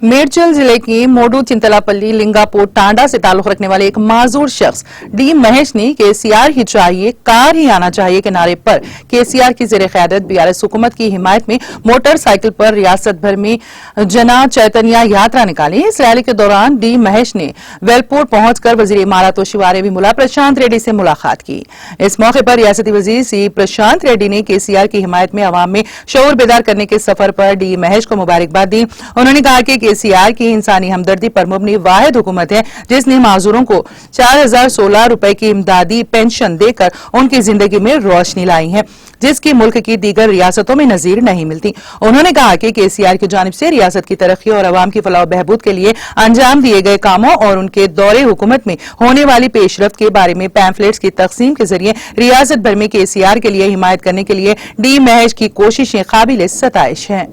मेडचल जिले की मोडू चिंतलापल्ली लिंगापुर टांडा से ताल्लुक रखने वाले एक माजूर शख्स डी महेश ने केसीआर ही चाहिए, कार ही आना चाहिए के नारे पर केसीआर की जेर क़यादत बीआरएस हुकूमत की हिमायत में मोटरसाइकिल पर रियासत भर में जना चैतन्य यात्रा निकाली। इस रैली के दौरान डी महेश ने वेलपुर पहुंचकर वजीर इमारत व शिवारे विमुला प्रशांत रेड्डी से मुलाकात की। इस मौके पर रियासती वजीर सी प्रशांत रेड्डी ने केसीआर की हिमायत में अवाम में शऊर बेदार करने के सफर पर डी महेश को मुबारकबाद दी। उन्होंने कहा कि केसीआर की इंसानी हमदर्दी पर मुबनी वाहिद हुकूमत है जिसने माजूरों को 4016 रुपए की इमदादी पेंशन देकर उनकी जिंदगी में रोशनी लाई है, जिसकी मुल्क की दीगर रियासतों में नजीर नहीं मिलती। उन्होंने कहा कि केसीआर की जानिब से रियासत की तरक्की और अवाम की फलाह बहबूद के लिए अंजाम दिए गए कामों और उनके दौरे हुकूमत में होने वाली पेशरफ्त के बारे में पैम्फलेट्स की तकसीम के जरिए रियासत भर में केसीआर के लिए हिमायत करने के लिए डी महेश की कोशिशें काबिल सताइश हैं।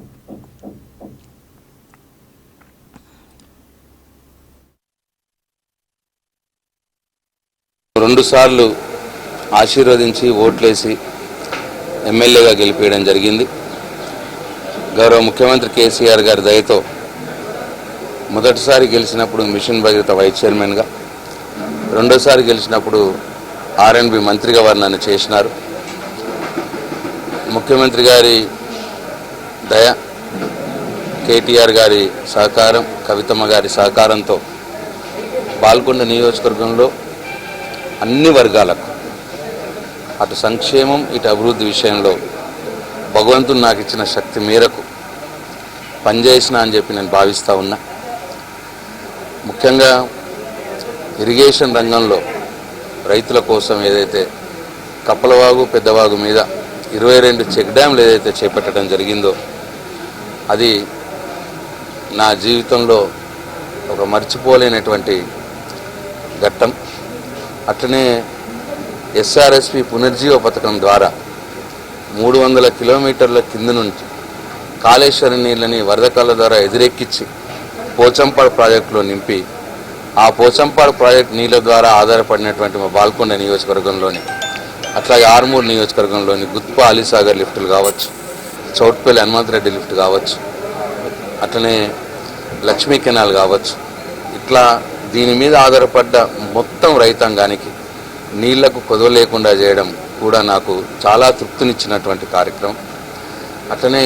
రెండు సార్లు ఆశీర్వదించి ఓట్లేసి ఎమ్మెల్యేగా గెలిపేయడం జరిగింది। గౌరవ ముఖ్యమంత్రి కేసీఆర్ గారి దయతో మొదటిసారి గెలిచినప్పుడు మిషన్ భగీరథ వైస్ చైర్మన్గా, రెండోసారి గెలిచినప్పుడు ఆర్ఎండ్బి మంత్రిగా వారు నన్ను చేసినారు। ముఖ్యమంత్రి గారి దయ, కేటీఆర్ గారి సహకారం, కవితమ్మ గారి సహకారంతో బాల్కొండ నియోజకవర్గంలో అన్ని వర్గాలకు అటు సంక్షేమం ఇటు అభివృద్ధి విషయంలో భగవంతుడు నాకు ఇచ్చిన శక్తి మేరకు పనిచేసిన అని చెప్పి నేను భావిస్తూ ఉన్నా। ముఖ్యంగా ఇరిగేషన్ రంగంలో రైతుల కోసం ఏదైతే కప్పలవాగు పెద్దవాగు మీద 22 చెక్ డ్యామ్లు ఏదైతే చేపట్టడం జరిగిందో అది నా జీవితంలో ఒక మర్చిపోలేనటువంటి ఘట్టం। అట్లనే ఎస్ఆర్ఎస్పి పునర్జీవ పథకం ద్వారా 300 కిలోమీటర్ల కింద నుంచి కాళేశ్వరం నీళ్ళని వరదకాల ద్వారా ఎదురెక్కించి పోచంపాడు ప్రాజెక్టులో నింపి ఆ పోచంపాడు ప్రాజెక్టు నీళ్ళ ద్వారా ఆధారపడినటువంటి మా బాల్కొండ నియోజకవర్గంలోని, అట్లాగే ఆర్మూర్ నియోజకవర్గంలోని గుత్ప అలీసాగర్ లిఫ్టులు కావచ్చు, చౌట్పల్లి హనుమంతరెడ్డి లిఫ్ట్ కావచ్చు, అట్లనే లక్ష్మీ కెనాల్ కావచ్చు, ఇట్లా దీని మీద ఆధారపడ్డ మొత్తం రైతాంగానికి నీళ్లకు కొదవ లేకుండా చేయడం కూడా నాకు చాలా తృప్తినిచ్చినటువంటి కార్యక్రమం। అట్లనే